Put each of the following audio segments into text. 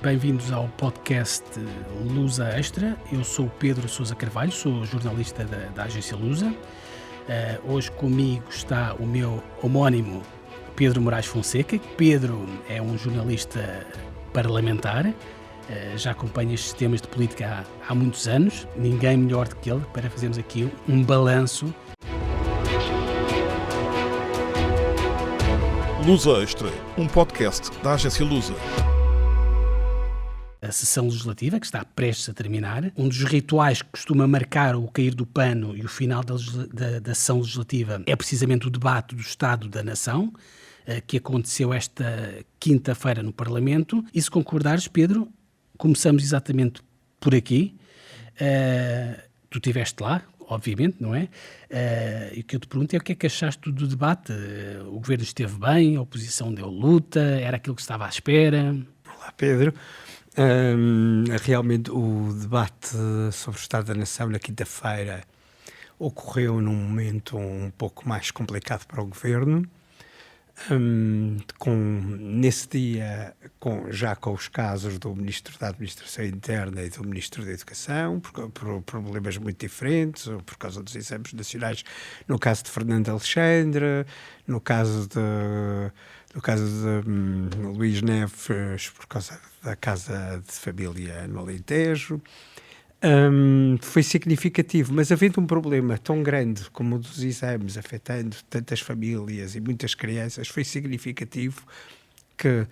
Bem-vindos ao podcast Lusa Extra. Eu sou o Pedro Sousa Carvalho, sou jornalista da agência Lusa. Hoje comigo está o meu homónimo Pedro Moraes Fonseca. Pedro é um jornalista parlamentar, já acompanha estes temas de política há muitos anos. Ninguém melhor do que ele para fazermos aqui um balanço. Lusa Extra, um podcast da agência Lusa. A sessão legislativa, que está prestes a terminar, um dos rituais que costuma marcar o cair do pano e o final da sessão legislativa é precisamente o debate do Estado da Nação, que aconteceu esta quinta-feira no Parlamento. E se concordares, Pedro, começamos exatamente por aqui. Tu estiveste lá, obviamente, não é? E o que eu te pergunto é o que é que achaste do debate? O governo esteve bem, a oposição deu luta, era aquilo que estava à espera? Olá, Pedro. Realmente o debate sobre o Estado da Nação na quinta-feira ocorreu num momento um pouco mais complicado para o Governo, nesse dia já com os casos do Ministro da Administração Interna e do Ministro da Educação, por problemas muito diferentes, ou por causa dos exames nacionais, no caso de Fernando Alexandre, no caso de Luís Neves, por causa da casa de família no Alentejo. Foi significativo, mas havendo um problema tão grande como o dos exames, afetando tantas famílias e muitas crianças, foi significativo que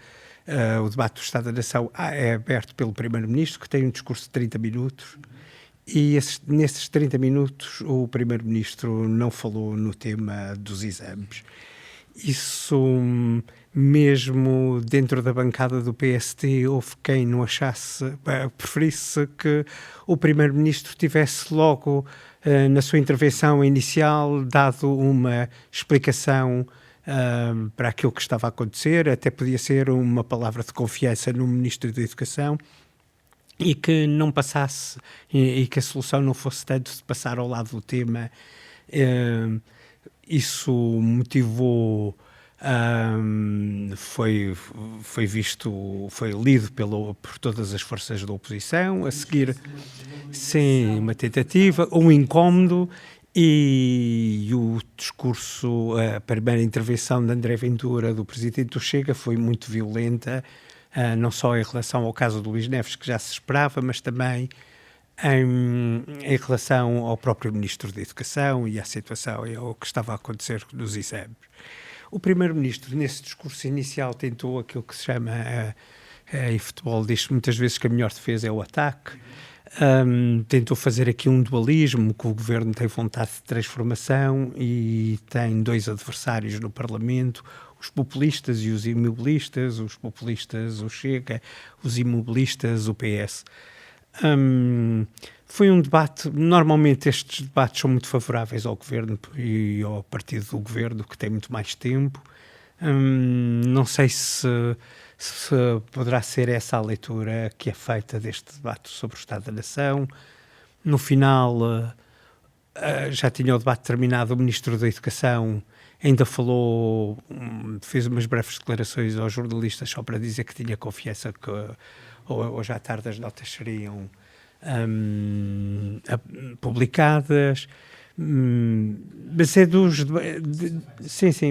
o debate do Estado da Nação é aberto pelo Primeiro-Ministro, que tem um discurso de 30 minutos, e nesses 30 minutos o Primeiro-Ministro não falou no tema dos exames. Isso, mesmo dentro da bancada do PST, houve quem não achasse, preferisse que o Primeiro-Ministro tivesse logo, na sua intervenção inicial, dado uma explicação para aquilo que estava a acontecer. Até podia ser uma palavra de confiança no Ministro da Educação, e que não passasse, e que a solução não fosse tanto de passar ao lado do tema. Isso motivou, foi lido por todas as forças da oposição, a seguir, sim, uma tentativa, um incómodo, e o discurso, a primeira intervenção de André Ventura, do Presidente do Chega, foi muito violenta, não só em relação ao caso do Luís Neves, que já se esperava, mas também em relação ao próprio Ministro da Educação e à situação e ao que estava a acontecer nos exames. O Primeiro-Ministro, nesse discurso inicial, tentou aquilo que se chama, em futebol diz-se muitas vezes que a melhor defesa é o ataque. Tentou fazer aqui um dualismo, que o Governo tem vontade de transformação e tem dois adversários no Parlamento, os populistas e os imobilistas, os populistas o Chega, os imobilistas o PS. Foi um debate, normalmente estes debates são muito favoráveis ao Governo e ao partido do Governo, que tem muito mais tempo. Não sei se poderá ser essa a leitura que é feita deste debate sobre o Estado da Nação. No final, já tinha o debate terminado, o Ministro da Educação ainda falou, fez umas breves declarações aos jornalistas só para dizer que tinha confiança que hoje à tarde as notas seriam publicadas, mas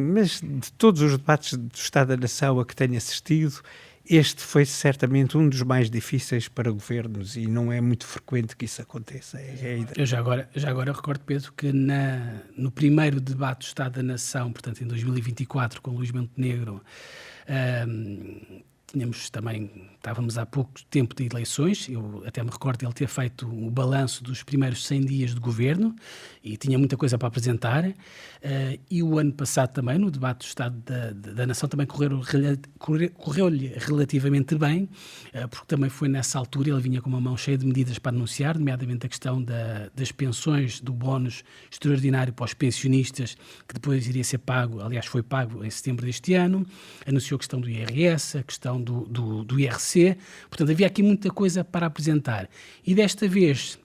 mas de todos os debates do Estado da Nação a que tenho assistido, este foi certamente um dos mais difíceis para governos, e não é muito frequente que isso aconteça. Eu já agora recordo, Pedro, que no primeiro debate do Estado da Nação, portanto em 2024, com Luís Montenegro, estávamos há pouco tempo de eleições. Eu até me recordo de ele ter feito o balanço dos primeiros 100 dias de governo e tinha muita coisa para apresentar. E o ano passado também, no debate do Estado da Nação, também correu-lhe relativamente bem, porque também foi nessa altura, ele vinha com uma mão cheia de medidas para anunciar, nomeadamente a questão das pensões, do bónus extraordinário para os pensionistas, que depois iria ser pago, aliás foi pago em setembro deste ano. Anunciou a questão do IRS, a questão do IRC, portanto havia aqui muita coisa para apresentar. E desta vez,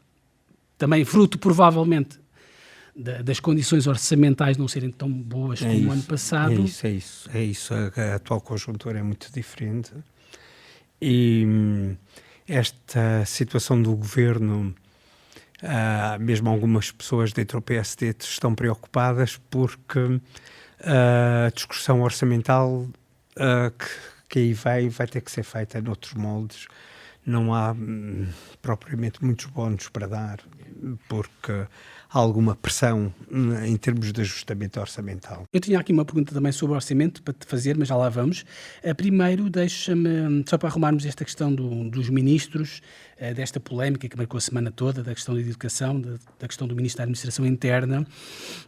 também fruto provavelmente das condições orçamentais não serem tão boas como o ano passado. É isso. A atual conjuntura é muito diferente E esta situação do governo, mesmo algumas pessoas dentro do PSD estão preocupadas porque a discussão orçamental que aí vai ter que ser feita noutros moldes. Não há propriamente muitos bónus para dar, porque há alguma pressão em termos de ajustamento orçamental. Eu tinha aqui uma pergunta também sobre o orçamento para te fazer, mas já lá vamos. Primeiro, deixa-me, só para arrumarmos esta questão dos ministros, desta polémica que marcou a semana toda, da questão da educação, da questão do Ministro da Administração Interna.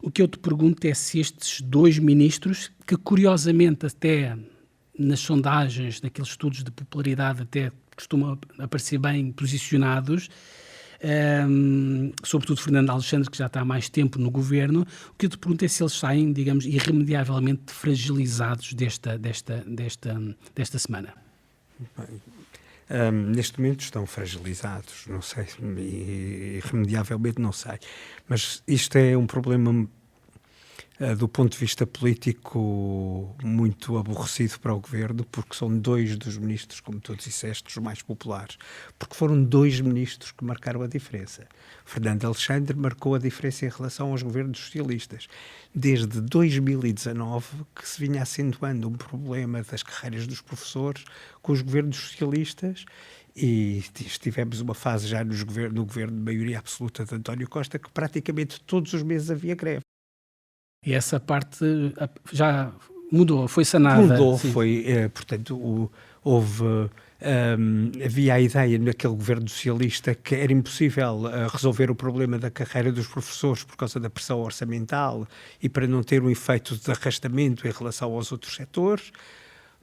O que eu te pergunto é se estes 2 ministros, que curiosamente até nas sondagens, naqueles estudos de popularidade, até costumam aparecer bem posicionados, sobretudo Fernando Alexandre, que já está há mais tempo no governo. O que eu te pergunto é se eles saem, digamos, irremediavelmente fragilizados desta semana. Neste momento estão fragilizados, não sei, irremediavelmente não sei, mas isto é um problema do ponto de vista político muito aborrecido para o governo, porque são 2 dos ministros, como tu disseste, os mais populares, porque foram 2 ministros que marcaram a diferença. Fernando Alexandre marcou a diferença em relação aos governos socialistas. Desde 2019 que se vinha acentuando um problema das carreiras dos professores com os governos socialistas, e tivemos uma fase já no governo de maioria absoluta de António Costa que praticamente todos os meses havia greve. E essa parte já mudou, foi sanada. Mudou, sim. Portanto, havia a ideia naquele governo socialista que era impossível resolver o problema da carreira dos professores por causa da pressão orçamental e para não ter um efeito de arrastamento em relação aos outros setores.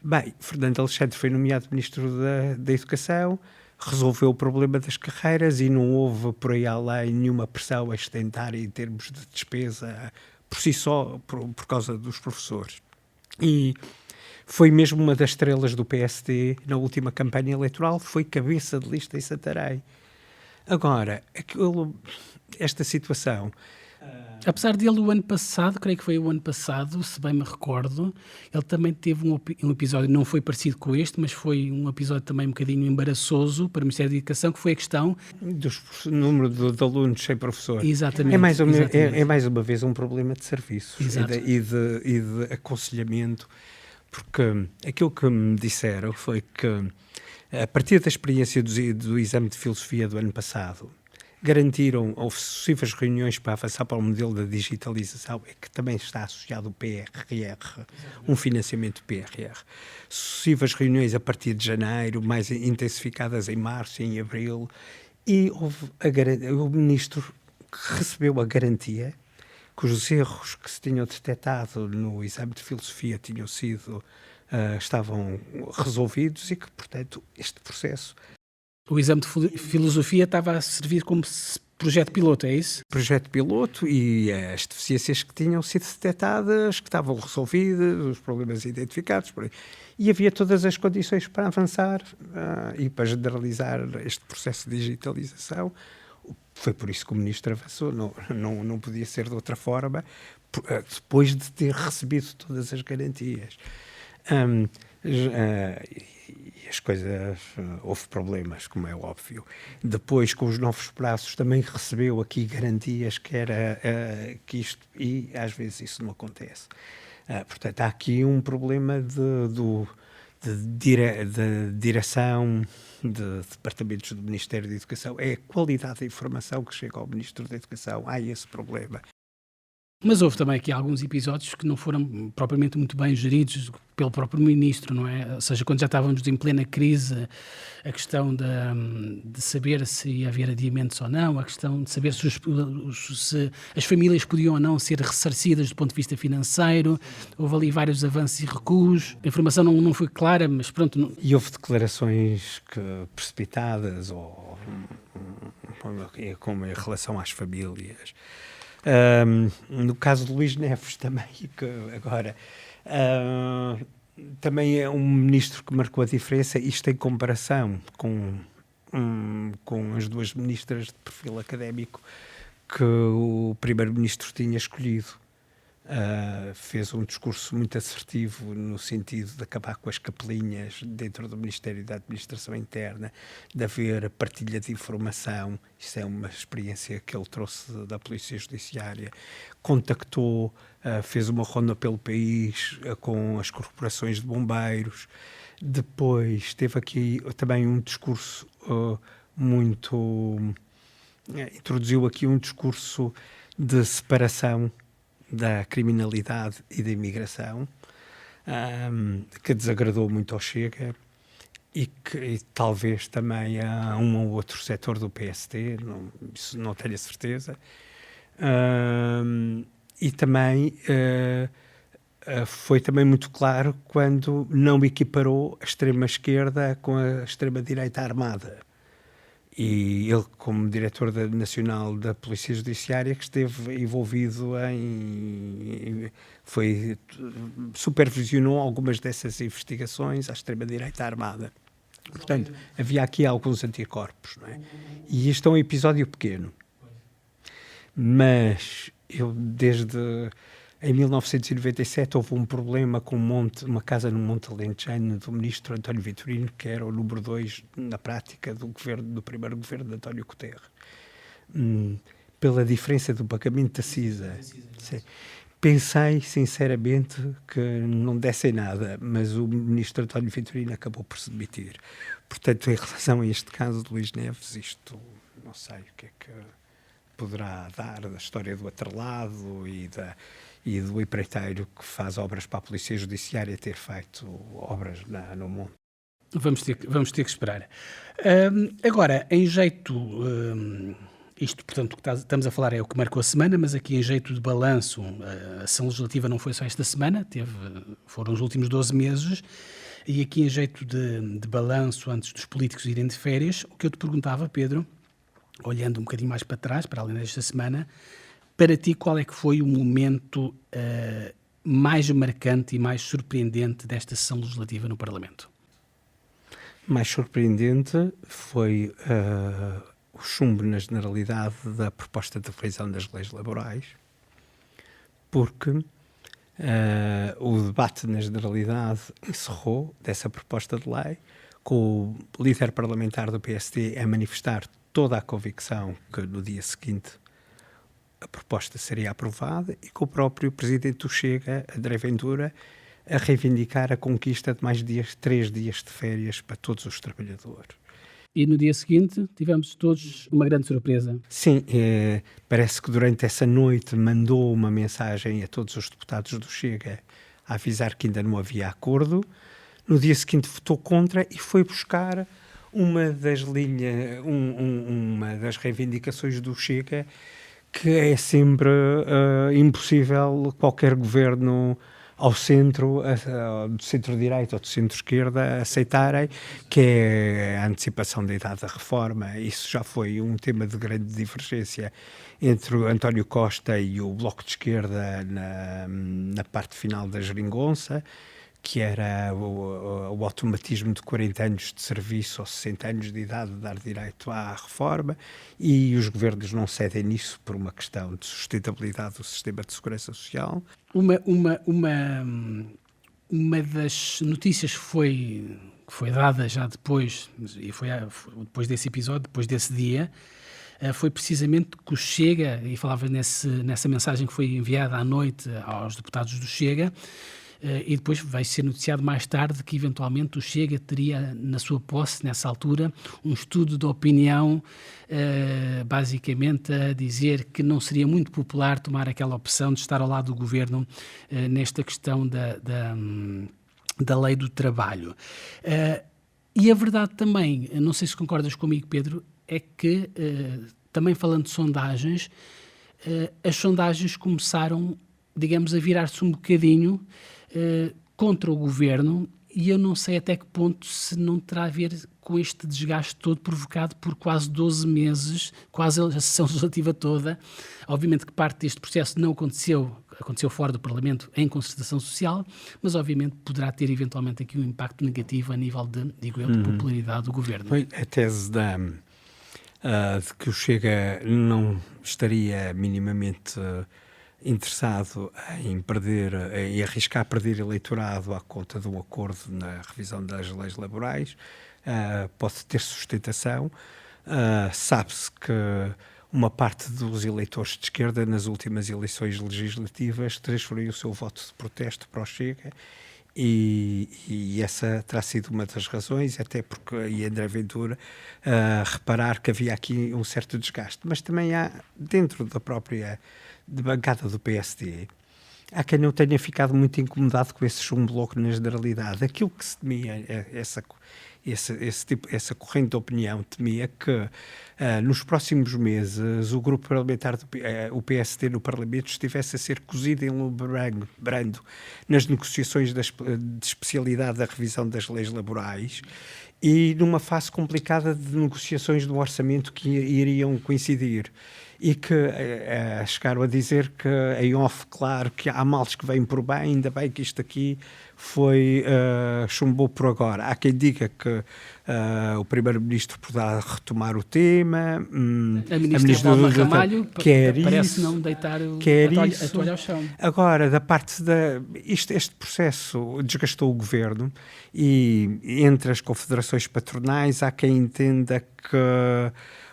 Bem, Fernando Alexandre foi nomeado Ministro da Educação, resolveu o problema das carreiras e não houve por aí além nenhuma pressão extensiva em termos de despesa por si só, por causa dos professores. E foi mesmo uma das estrelas do PSD na última campanha eleitoral, foi cabeça de lista em Santarém. Agora, esta situação... Apesar dele o ano passado, creio que foi o ano passado, se bem me recordo, ele também teve um episódio, não foi parecido com este, mas foi um episódio também um bocadinho embaraçoso para o Ministério da Educação, que foi a questão... do número de alunos sem professor. Exatamente. É mais uma vez um problema de serviços e de aconselhamento, porque aquilo que me disseram foi que, a partir da experiência do exame de filosofia do ano passado, houve sucessivas reuniões para avançar para o modelo da digitalização, que também está associado ao PRR, um financiamento do PRR. Sucessivas reuniões a partir de janeiro, mais intensificadas em março e em abril, e o ministro recebeu a garantia que os erros que se tinham detectado no exame de filosofia estavam resolvidos e que, portanto, este processo... O exame de filosofia estava a servir como projeto piloto, é isso? Projeto piloto, e as deficiências que tinham sido detectadas, que estavam resolvidas, os problemas identificados, por aí. E havia todas as condições para avançar e para generalizar este processo de digitalização. Foi por isso que o ministro avançou, não podia ser de outra forma, depois de ter recebido todas as garantias. E as coisas, houve problemas, como é óbvio. Depois, com os novos prazos, também recebeu aqui garantias que isto, e às vezes isso não acontece. Portanto, há aqui um problema de direção de departamentos do Ministério da Educação. É a qualidade da informação que chega ao Ministro da Educação. Há esse problema. Mas houve também aqui alguns episódios que não foram propriamente muito bem geridos pelo próprio Ministro, não é? Ou seja, quando já estávamos em plena crise, a questão de saber se ia haver adiamentos ou não, a questão de saber se as famílias podiam ou não ser ressarcidas do ponto de vista financeiro, houve ali vários avanços e recuos, a informação não foi clara, mas pronto... E houve declarações precipitadas, como em relação às famílias... no caso de Luís Neves também, que agora também é um ministro que marcou a diferença, isto em comparação com as 2 ministras de perfil académico que o primeiro-ministro tinha escolhido. fez um discurso muito assertivo no sentido de acabar com as capelinhas dentro do Ministério da Administração Interna, de haver partilha de informação. Isso é uma experiência que ele trouxe da Polícia Judiciária. Contactou, fez uma ronda pelo país com as corporações de bombeiros. Depois teve aqui também um discurso introduziu aqui um discurso de separação da criminalidade e da imigração, que desagradou muito ao Chega e que talvez também a um ou outro setor do PSD, isso não tenho a certeza. E também foi também muito claro quando não equiparou a extrema-esquerda com a extrema-direita armada. E ele, como diretor nacional da Polícia Judiciária, que esteve envolvido supervisionou algumas dessas investigações à extrema-direita armada. Portanto, havia aqui alguns anticorpos, não é? E isto é um episódio pequeno. Mas em 1997 houve um problema com uma casa no Monte Alentejano do ministro António Vitorino, que era o número 2 na prática do primeiro governo de António Guterres, pela diferença do pagamento da CISA. Pensei sinceramente que não desse em nada, mas o ministro António Vitorino acabou por se demitir. Portanto, em relação a este caso de Luís Neves, isto não sei o que é que poderá dar da história do atrelado e do empreiteiro que faz obras para a Polícia Judiciária ter feito obras no mundo. Vamos ter que esperar. Agora, em jeito... isto, portanto, que estamos a falar é o que marcou a semana, mas aqui em jeito de balanço, a sessão legislativa não foi só esta semana, foram os últimos 12 meses, e aqui em jeito de balanço, antes dos políticos irem de férias, o que eu te perguntava, Pedro, olhando um bocadinho mais para trás, para além desta semana, para ti qual é que foi o momento mais marcante e mais surpreendente desta sessão legislativa no Parlamento? Mais surpreendente foi o chumbo na generalidade da proposta de revisão das leis laborais, porque o debate na generalidade encerrou dessa proposta de lei, com o líder parlamentar do PSD a manifestar toda a convicção que no dia seguinte a proposta seria aprovada e com o próprio presidente do Chega, André Ventura, a reivindicar a conquista de mais 3 dias de férias para todos os trabalhadores. E no dia seguinte tivemos todos uma grande surpresa. Sim, parece que durante essa noite mandou uma mensagem a todos os deputados do Chega a avisar que ainda não havia acordo. No dia seguinte votou contra e foi buscar uma das reivindicações do Chega, que é sempre impossível qualquer governo ao centro, do centro-direita ou do centro-esquerda aceitarem, que é a antecipação da idade da reforma. Isso já foi um tema de grande divergência entre o António Costa e o Bloco de Esquerda na parte final da geringonça, que era o automatismo de 40 anos de serviço ou 60 anos de idade de dar direito à reforma, e os governos não cedem nisso por uma questão de sustentabilidade do sistema de segurança social. Uma das notícias que foi dada já depois, e foi depois desse episódio, depois desse dia, foi precisamente que o Chega, e falava nessa mensagem que foi enviada à noite aos deputados do Chega, e depois vai ser noticiado mais tarde que eventualmente o Chega teria na sua posse, nessa altura, um estudo de opinião basicamente a dizer que não seria muito popular tomar aquela opção de estar ao lado do governo nesta questão da lei do trabalho. E a verdade também, não sei se concordas comigo, Pedro, é que também falando de sondagens, as sondagens começaram, digamos, a virar-se um bocadinho contra o governo, e eu não sei até que ponto se não terá a ver com este desgaste todo provocado por quase 12 meses, quase a sessão legislativa toda. Obviamente que parte deste processo não aconteceu fora do Parlamento em concertação social, mas obviamente poderá ter eventualmente aqui um impacto negativo a nível de popularidade do governo. Foi a tese de que o Chega não estaria minimamente interessado em arriscar perder eleitorado à conta de um acordo na revisão das leis laborais, pode ter sustentação. Sabe-se que uma parte dos eleitores de esquerda nas últimas eleições legislativas transferiu o seu voto de protesto para o Chega, e essa terá sido uma das razões, até porque e André Ventura reparar que havia aqui um certo desgaste. Mas também há, dentro da própria bancada do PSD, há quem não tenha ficado muito incomodado com esse chumbo louco na generalidade. Aquilo que se temia, essa corrente de opinião temia que nos próximos meses o grupo parlamentar, o PSD no Parlamento, estivesse a ser cozido em lume brando nas negociações de especialidade da revisão das leis laborais e numa fase complicada de negociações do orçamento que iriam coincidir. E que chegaram a dizer que, em off, claro, que há males que vêm por bem, ainda bem que isto aqui chumbou por agora. Há quem diga que o Primeiro-Ministro poderá retomar o tema. A Ministra Dalma Ramalho parece isso, não deitar a toalha ao chão. Agora, da parte este processo desgastou o Governo, e entre as confederações patronais há quem entenda que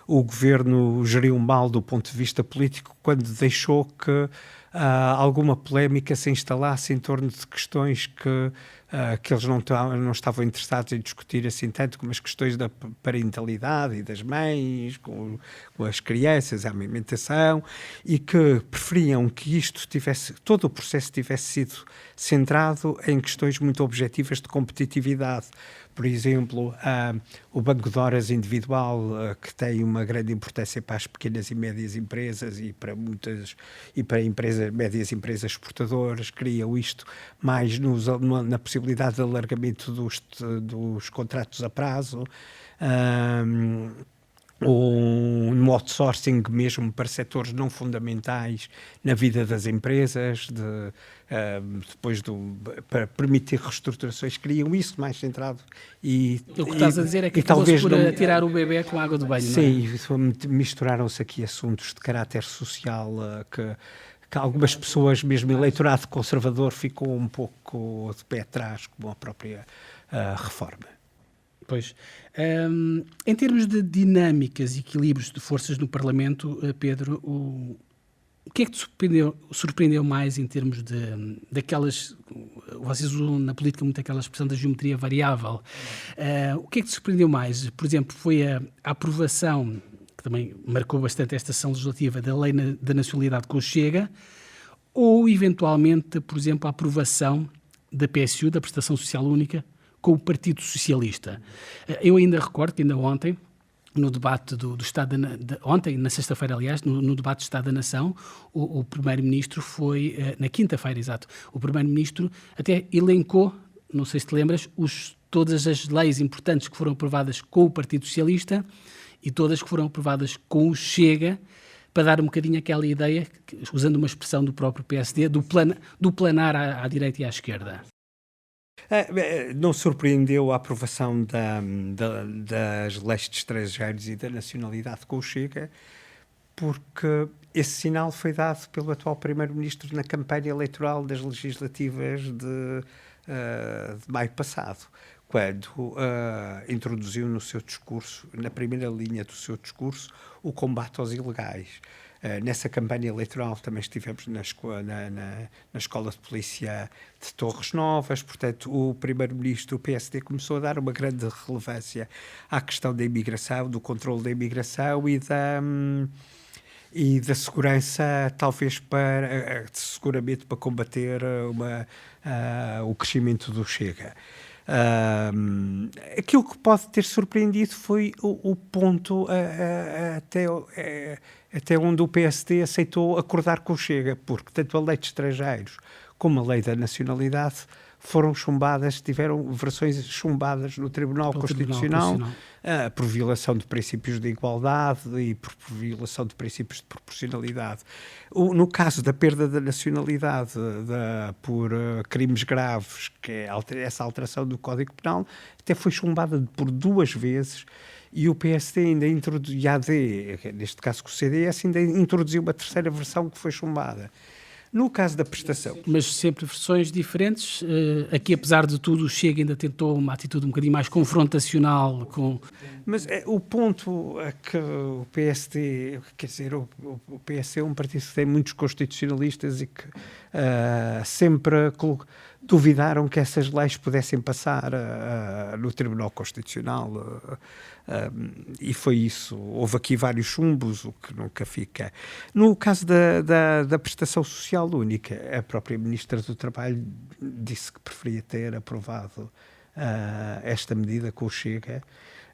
o Governo geriu mal do ponto de vista político quando deixou que alguma polémica se instalasse em torno de questões que eles não estavam interessados em discutir assim tanto, como as questões da parentalidade e das mães, com as crianças, a amamentação, e que preferiam que todo o processo tivesse sido centrado em questões muito objetivas de competitividade. Por exemplo, o Banco de Horas individual, que tem uma grande importância para as pequenas e médias empresas e para médias empresas exportadoras, criam isto mais na possibilidade de alargamento dos contratos a prazo, ou no outsourcing mesmo para setores não fundamentais na vida das empresas, para permitir reestruturações, criam isso mais centrado. O que estás a dizer é que talvez por tirar o bebê com a água do banho, sim, não é? Misturaram-se aqui assuntos de caráter social que algumas pessoas, mesmo eleitorado conservador, ficou um pouco de pé atrás, como a própria reforma. Pois. Em termos de dinâmicas e equilíbrios de forças no Parlamento, Pedro, o que é que te surpreendeu mais em termos daquelas... Vocês usam na política muito aquela expressão da geometria variável. O que é que te surpreendeu mais? Por exemplo, foi a aprovação, que também marcou bastante esta sessão legislativa, da lei da nacionalidade com o Chega, ou, eventualmente, por exemplo, a aprovação da PSU, da Prestação Social Única, com o Partido Socialista. Eu ainda recordo que ainda ontem, no debate do Estado ontem, na sexta-feira, aliás, no debate do Estado da Nação, o Primeiro-Ministro foi, na quinta-feira, exato, o Primeiro-Ministro até elencou, não sei se te lembras, todas as leis importantes que foram aprovadas com o Partido Socialista e todas que foram aprovadas com o Chega, para dar um bocadinho aquela ideia, usando uma expressão do próprio PSD, do planar à direita e à esquerda. Não surpreendeu a aprovação das leis de estrangeiros e da nacionalidade com o Chega, porque esse sinal foi dado pelo atual Primeiro-Ministro na campanha eleitoral das legislativas de maio passado, quando introduziu no seu discurso, na primeira linha do seu discurso, o combate aos ilegais. Nessa campanha eleitoral também estivemos na Escola de Polícia de Torres Novas, portanto o Primeiro-Ministro, o PSD, começou a dar uma grande relevância à questão da imigração, do controle da imigração e da segurança, talvez seguramente para combater o crescimento do Chega. Aquilo que pode ter surpreendido foi o ponto até onde o PSD aceitou acordar com o Chega, porque tanto a lei de estrangeiros como a lei da nacionalidade foram chumbadas, tiveram versões chumbadas no Tribunal Constitucional, por violação de princípios de igualdade e por violação de princípios de proporcionalidade. No caso da perda da nacionalidade por crimes graves, que é essa alteração do Código Penal, até foi chumbada por 2 vezes, e o PSD ainda introduziu, neste caso com o CDS, ainda introduziu uma terceira versão que foi chumbada. No caso da prestação, Mas sempre versões diferentes. Aqui, apesar de tudo, o Chega ainda tentou uma atitude um bocadinho mais confrontacional com... mas o ponto é que o PSD, quer dizer, o PSD é um partido que tem muitos constitucionalistas e que sempre duvidaram que essas leis pudessem passar no Tribunal Constitucional. E foi isso. Houve aqui vários chumbos, o que nunca fica. No caso da prestação social única, a própria Ministra do Trabalho disse que preferia ter aprovado esta medida com o Chega.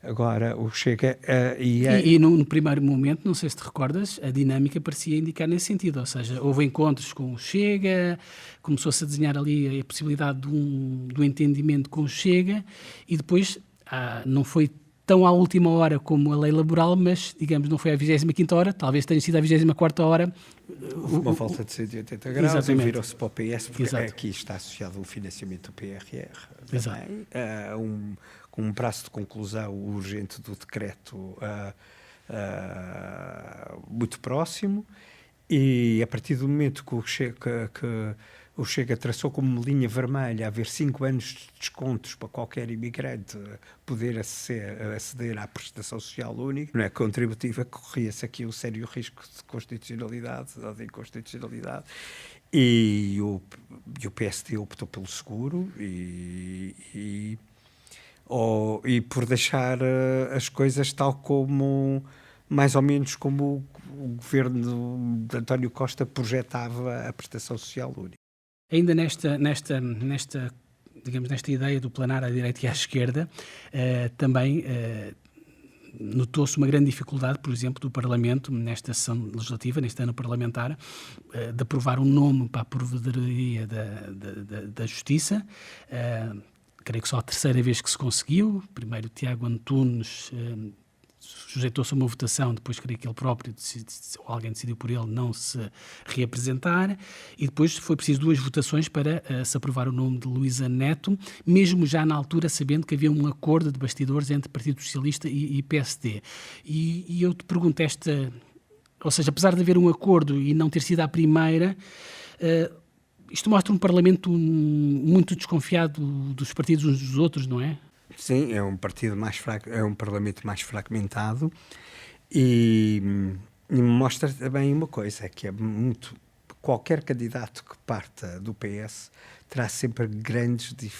Agora, o Chega... E no primeiro momento, não sei se te recordas, a dinâmica parecia indicar nesse sentido, ou seja, houve encontros com o Chega, começou-se a desenhar ali a possibilidade do entendimento com o Chega, e depois não foi tão à última hora como a lei laboral, mas, digamos, não foi à 25ª hora, talvez tenha sido à 24ª hora. Uma volta de 180 graus. Exatamente. E virou-se para o PS, porque Exato. aqui está associado o financiamento do PRR. Exato. Também, com um prazo de conclusão urgente do decreto muito próximo, e a partir do momento que o Chega traçou como linha vermelha haver 5 anos de descontos para qualquer imigrante poder aceder à prestação social única, não é contributiva, corria-se aqui um sério risco de constitucionalidade ou de inconstitucionalidade. E o PSD optou pelo seguro e por deixar as coisas tal como, mais ou menos como o governo de António Costa projetava a prestação social única. Ainda digamos, nesta ideia do planar à direita e à esquerda, também notou-se uma grande dificuldade, por exemplo, do Parlamento, nesta sessão legislativa, neste ano parlamentar, de aprovar um nome para a Provedoria da Justiça. Creio que só a terceira vez que se conseguiu. Primeiro, Tiago Antunes sujeitou-se a uma votação, depois creio que ele próprio, ou alguém decidiu por ele, não se reapresentar, e depois foi preciso 2 votações para se aprovar o nome de Luísa Neto, mesmo já na altura sabendo que havia um acordo de bastidores entre Partido Socialista e PSD. E eu te pergunto ou seja, apesar de haver um acordo e não ter sido a primeira, isto mostra um Parlamento muito desconfiado dos partidos uns dos outros, não é? Sim, é um Parlamento mais fragmentado e mostra também uma coisa, é que qualquer candidato que parta do PS terá sempre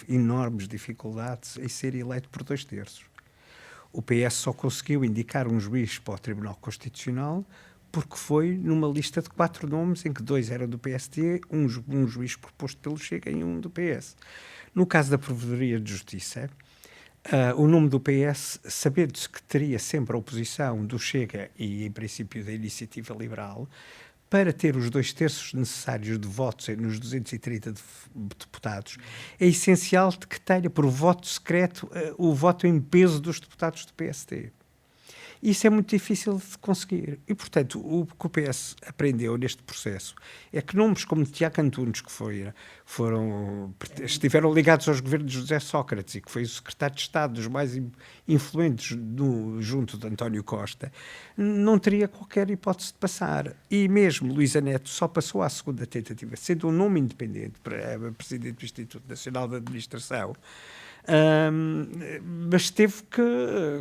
enormes dificuldades em ser eleito por 2/3. O PS só conseguiu indicar um juiz para o Tribunal Constitucional porque foi numa lista de 4 nomes, em que 2 eram do PSD, um juiz proposto pelo Chega e um do PS. No caso da Provedoria de Justiça, o nome do PS, sabendo-se que teria sempre a oposição do Chega e, em princípio, da Iniciativa Liberal, para ter os 2/3 necessários de votos nos 230 deputados, é essencial que tenha por voto secreto o voto em peso dos deputados do PSD. Isso é muito difícil de conseguir. E, portanto, o que o PS aprendeu neste processo é que nomes como Tiago Antunes, que estiveram ligados aos governos de José Sócrates e que foi o secretário de Estado dos mais influentes junto de António Costa, não teria qualquer hipótese de passar. E mesmo Luísa Neto só passou à segunda tentativa, sendo um nome independente para presidente do Instituto Nacional de Administração, mas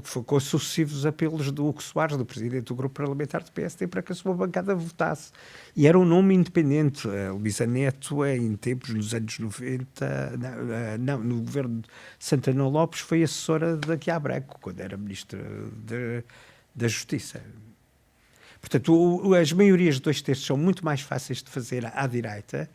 foi com sucessivos apelos do Hugo Soares, do presidente do grupo parlamentar do PSD, para que a sua bancada votasse. E era um nome independente. Luísa Neto, em tempos, nos anos 90, no governo de Santana Lopes, foi assessora da Guiá Branco, quando era ministra da Justiça. Portanto, as maiorias de 2/3 são muito mais fáceis de fazer à direita,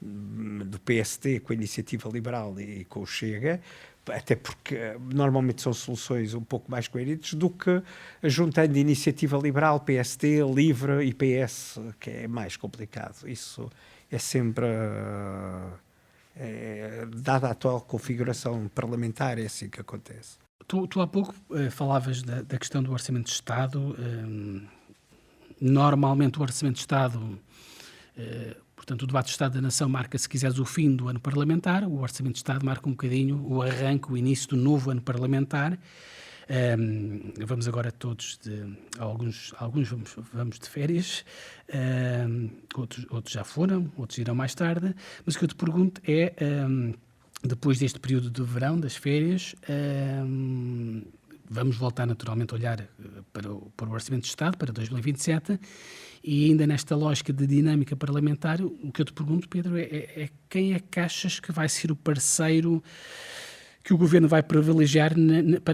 do PSD com a Iniciativa Liberal e com o Chega, até porque normalmente são soluções um pouco mais coerentes do que juntando Iniciativa Liberal, PSD, Livre e PS, que é mais complicado. Isso é sempre, dada a atual configuração parlamentar, é assim que acontece. Tu há pouco falavas da questão do Orçamento de Estado. Normalmente o Orçamento de Estado... Portanto, o debate do Estado da Nação marca, se quiseres, o fim do ano parlamentar. O Orçamento de Estado marca um bocadinho o arranque, o início do novo ano parlamentar. Vamos agora todos, alguns vamos de férias, outros já foram, outros irão mais tarde, mas o que eu te pergunto é, depois deste período de verão, das férias, vamos voltar naturalmente a olhar para o Orçamento de Estado, para 2027, e ainda nesta lógica de dinâmica parlamentar, o que eu te pergunto, Pedro, é quem é que achas que vai ser o parceiro que o Governo vai privilegiar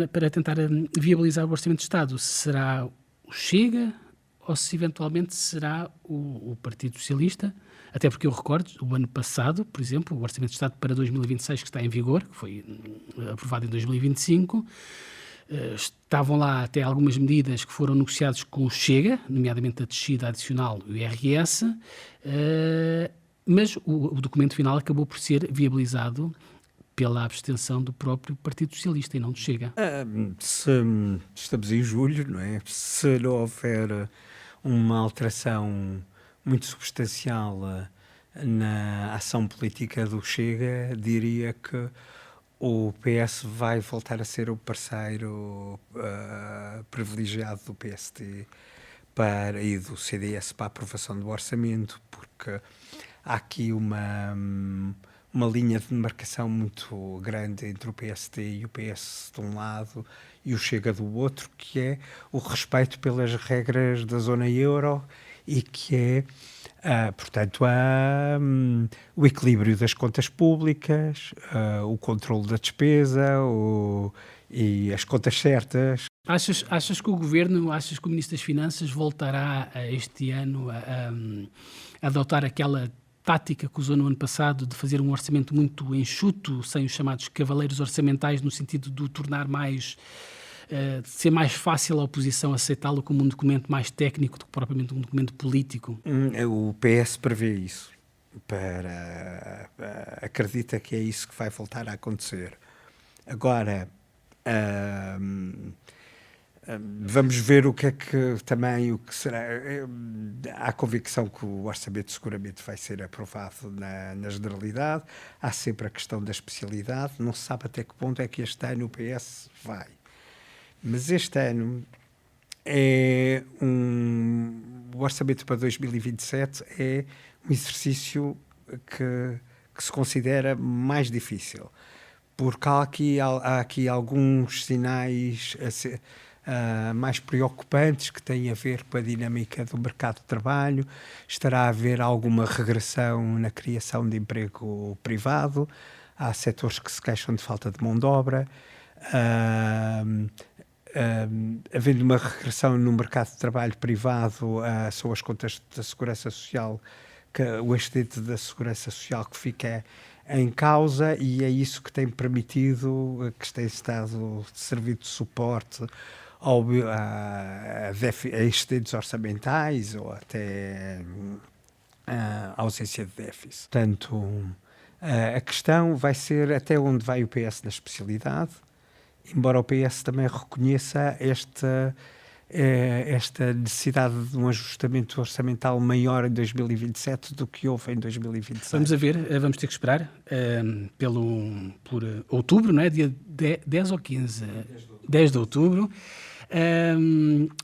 para tentar viabilizar o Orçamento de Estado? Será o Chega ou se eventualmente será o Partido Socialista? Até porque eu recordo, o ano passado, por exemplo, o Orçamento de Estado para 2026, que está em vigor, que foi aprovado em 2025, estavam lá até algumas medidas que foram negociadas com o Chega, nomeadamente a descida adicional do IRS, mas o documento final acabou por ser viabilizado pela abstenção do próprio Partido Socialista e não do Chega. Estamos em julho, não é? Se não houver uma alteração muito substancial na ação política do Chega, diria que o PS vai voltar a ser o parceiro privilegiado do PST e do CDS para a aprovação do orçamento, porque há aqui uma linha de demarcação muito grande entre o PST e o PS de um lado e o Chega do outro, que é o respeito pelas regras da zona euro e que é, portanto, o equilíbrio das contas públicas, o controle da despesa e as contas certas. Achas que o Governo, achas que o Ministro das Finanças voltará este ano a adotar aquela tática que usou no ano passado de fazer um orçamento muito enxuto, sem os chamados cavaleiros orçamentais, no sentido de o tornar mais... de ser mais fácil a oposição aceitá-lo como um documento mais técnico do que propriamente um documento político? O PS prevê isso. Acredita que é isso que vai voltar a acontecer. Agora, vamos ver o que será. Há a convicção que o orçamento seguramente vai ser aprovado na generalidade. Há sempre a questão da especialidade. Não se sabe até que ponto é que este ano o PS vai. Mas este ano o orçamento para 2027 é um exercício que se considera mais difícil, porque há aqui alguns sinais mais preocupantes que têm a ver com a dinâmica do mercado de trabalho. Estará a haver alguma regressão na criação de emprego privado. Há setores que se queixam de falta de mão de obra. Havendo uma regressão no mercado de trabalho privado, são as contas da Segurança Social, o excedente da Segurança Social que fica em causa, e é isso que tem permitido, que tem estado servido de suporte a excedentes orçamentais ou até a ausência de déficit. Portanto, a questão vai ser até onde vai o PS na especialidade, embora o PS também reconheça esta necessidade de um ajustamento orçamental maior em 2027 do que houve em 2026. Vamos a ver, vamos ter que esperar por outubro, não é? Dia 10 ou 15? 10 de outubro.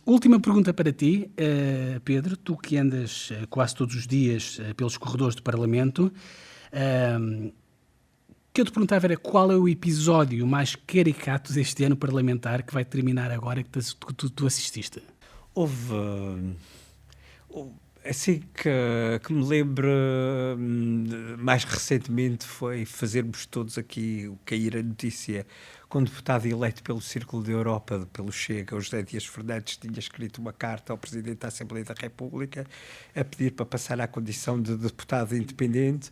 Última pergunta para ti, Pedro, tu que andas quase todos os dias pelos corredores do Parlamento. O que eu te perguntava era qual é o episódio mais caricato deste ano parlamentar que vai terminar agora, que tu assististe? Houve assim que me lembro mais recentemente foi fazermos todos aqui cair a notícia com um deputado eleito pelo Círculo da Europa, pelo Chega, o José Dias Fernandes, tinha escrito uma carta ao Presidente da Assembleia da República a pedir para passar à condição de deputado independente.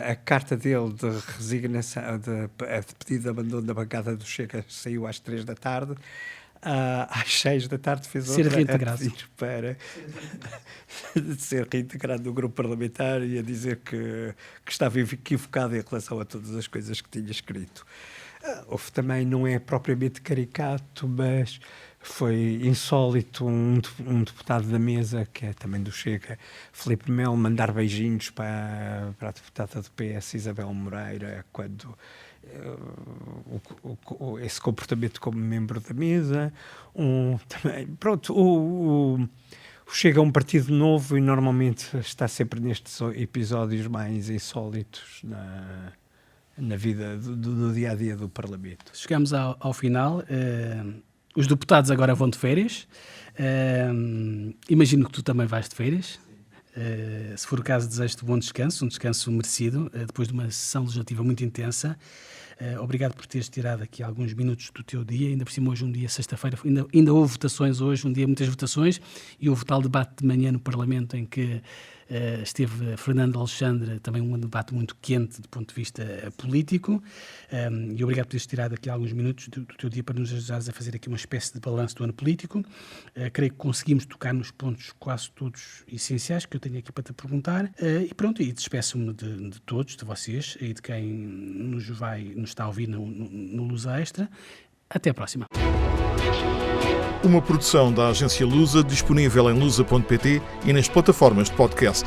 A carta dele de resignação, de pedido de abandono da bancada do Chega saiu às 3 da tarde. Às 6 da tarde fez outra a pedir para ser reintegrado no grupo parlamentar e a dizer que estava equivocado em relação a todas as coisas que tinha escrito. Houve também, não é propriamente caricato, mas foi insólito um deputado da mesa, que é também do Chega, Filipe Melo, mandar beijinhos para a deputada do PS, Isabel Moreira, quando esse comportamento como membro da mesa, também, pronto, chega a um partido novo e normalmente está sempre nestes episódios mais insólitos na vida do dia-a-dia do Parlamento. Chegamos ao final. Os deputados agora vão de férias. Imagino que tu também vais de férias. Se for o caso, desejo-te um descanso merecido, depois de uma sessão legislativa muito intensa. Obrigado por teres tirado aqui alguns minutos do teu dia, ainda por cima hoje um dia, sexta-feira, ainda houve votações hoje, um dia muitas votações, e houve tal debate de manhã no Parlamento em que esteve Fernando Alexandre, também um debate muito quente do ponto de vista político, e obrigado por teres tirado aqui alguns minutos do teu dia para nos ajudares a fazer aqui uma espécie de balanço do ano político. Creio que conseguimos tocar nos pontos quase todos essenciais que eu tenho aqui para te perguntar, e pronto, e despeço-me de todos, de vocês e de quem nos está a ouvir no Luz Extra. Até a próxima. Uma produção da agência Lusa, disponível em lusa.pt e nas plataformas de podcast.